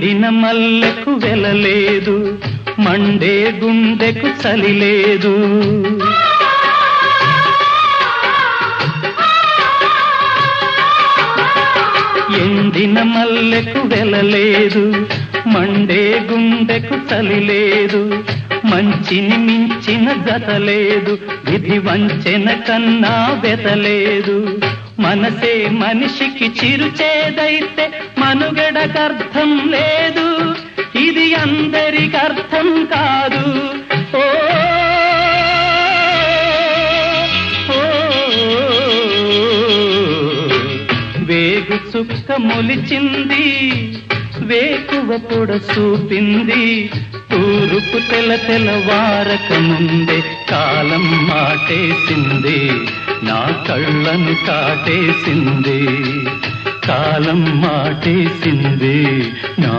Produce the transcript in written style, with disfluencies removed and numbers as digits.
ఎండిన మల్లెకు వెలలేదు, మండే గుండెకు చలి లేదు. ఎండిన మల్లెకు వెలలేదు, మండే గుండెకు చలి లేదు. మంచిని మించిన జత లేదు, విధి వంచెన కన్నా బెతలేదు. మనసే మనిషికి చిరుచేదైతే మనుగడకర్థం లేదు, ఇది అందరికర్థం కాదు. ఓ వేగు చుక్క మొలిచింది, వేకువ పొడ చూపింది. తూరుపు తెలవారక ముందే కాలం మాటేసింది, నా కళ్ళను కాటేసింది. కాలం మాటేసింది, నా